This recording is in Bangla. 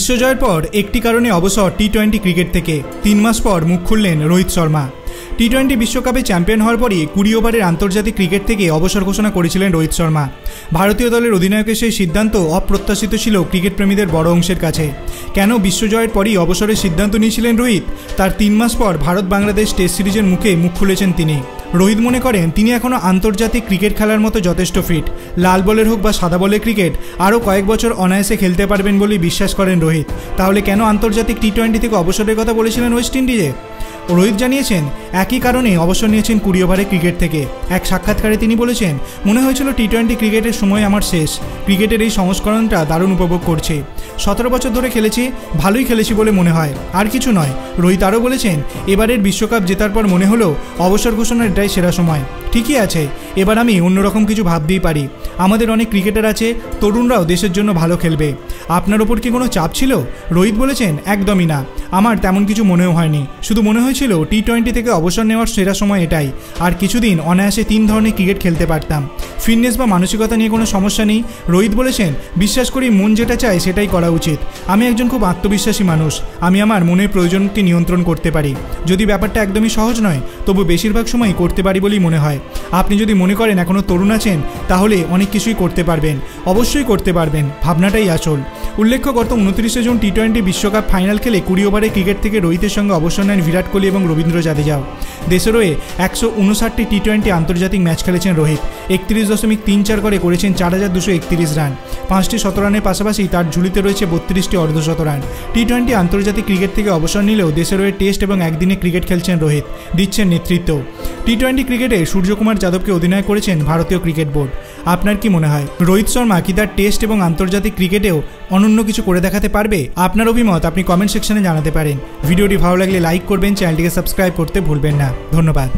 বিশ্বজয়ের পর একটি কারণে অবসর টি-20 ক্রিকেট থেকে 3 মাস পর মুখ খুললেন রোহিত শর্মা। টি-20 বিশ্বকাপে চ্যাম্পিয়ন হওয়ার পরই 20 ওভারের আন্তর্জাতিক ক্রিকেট থেকে অবসর ঘোষণা করেছিলেন রোহিত শর্মা। ভারতীয় দলের অধিনায়কের সেই সিদ্ধান্ত অপ্রত্যাশিত ছিল ক্রিকেট প্রেমীদের বড় অংশের কাছে। কেন বিশ্বজয়ের পরই অবসরের সিদ্ধান্ত নিয়েছিলেন রোহিত? তার 3 মাস পর ভারত বাংলাদেশ টেস্ট সিরিজের মুখে মুখ খুলেছেন তিনি। রোহিত মনে করেন তিনি এখনও আন্তর্জাতিক ক্রিকেট খেলার মতো যথেষ্ট ফিট। লাল বলের হোক বা সাদা বলের ক্রিকেট আরও কয়েক বছর অনায়াসে খেলতে পারবেন বলেই বিশ্বাস করেন রোহিত। তাহলে কেন আন্তর্জাতিক টি-20 থেকে অবসরের কথা বলেছিলেন ওয়েস্ট ইন্ডিজে? রোহিত জানিয়েছেন একই কারণে অবসর নিয়েছেন 20 ওভারের ক্রিকেট থেকে। এক সাক্ষাৎকারে তিনি বলেছেন, মনে হয়েছিল টি-20 ক্রিকেটের সময় আমার শেষ। ক্রিকেটের এই সংস্করণটা দারুণ উপভোগ করছে। 17 বছর ধরে খেলেছি, ভালোই খেলেছি বলে মনে হয়, আর কিছু নয়। রোহিত আরও বলেছেন, এবারের বিশ্বকাপ জেতার পর মনে হলো অবসর ঘোষণার এটাই সেরা সময়। ঠিকই আছে, এবার আমি অন্যরকম কিছু ভাবতেই পারি। আমাদের অনেক ক্রিকেটার আছে, তরুণরাও দেশের জন্য ভালো খেলবে। আপনার ওপর কি কোনো চাপ ছিল? রোহিত বলেছেন, একদমই না। আমার তেমন কিছু মনেও হয়নি, শুধু মনে হয়েছিল টি-20 থেকে অবসর নেওয়ার সেরা সময় এটাই। আর কিছুদিন অনায়াসে 3 ধরনের ক্রিকেট খেলতে পারতাম। ফিটনেস বা মানসিকতা নিয়ে কোনো সমস্যা নেই। রোহিত বলেছেন, বিশ্বাস করি মন যেটা চায় সেটাই করা উচিত। আমি একজন খুব আত্মবিশ্বাসী মানুষ। আমি আমার মনের প্রয়োজনকে নিয়ন্ত্রণ করতে পারি। যদি ব্যাপারটা একদমই সহজ নয়, তবু বেশিরভাগ সময়ই করতে পারি বলেই মনে হয়। আপনি যদি মনে করেন এখনও তরুণ আছেন, তাহলে অনেক কিছুই করতে পারবেন। অবশ্যই করতে পারবেন, ভাবনাটাই আসল। উল্লেখ্য, গত 29 জুন টি-20 বিশ্বকাপ ফাইনাল খেলে 20 ওভারের ক্রিকেট থেকে রোহিতের সঙ্গে অবসর নেন বিরাট কোহলি এবং রবীন্দ্র জাদেজাও। দেশের হয়ে 159টি টি-20 আন্তর্জাতিক ম্যাচ খেলেছেন রোহিত। 31.34 করে করেছেন 4231 রান। 5টি শতরানের পাশাপাশি তার ঝুলিতে রয়েছে 32টি অর্ধশতরান। টি-20 আন্তর্জাতিক ক্রিকেট থেকে অবসর নিলেও দেশের হয়ে টেস্ট এবং একদিনে ক্রিকেট খেলছেন রোহিত, দিচ্ছেন নেতৃত্ব। টি-20 ক্রিকেটে সূর্যকুমার যাদবকে অধিনায়ক করেছেন ভারতীয় ক্রিকেট বোর্ড। আপনার কি মনে হয়, রোহিত শর্মা কি তার টেস্ট এবং আন্তর্জাতিক ক্রিকেটেও অনন্য কিছু করে দেখাতে পারবে? আপনার অভিমত আপনি কমেন্ট সেকশনে জানাতে পারেন। ভিডিওটি ভালো লাগলে লাইক করবেন, চ্যানেলটিকে সাবস্ক্রাইব করতে ভুলবেন না। ধন্যবাদ।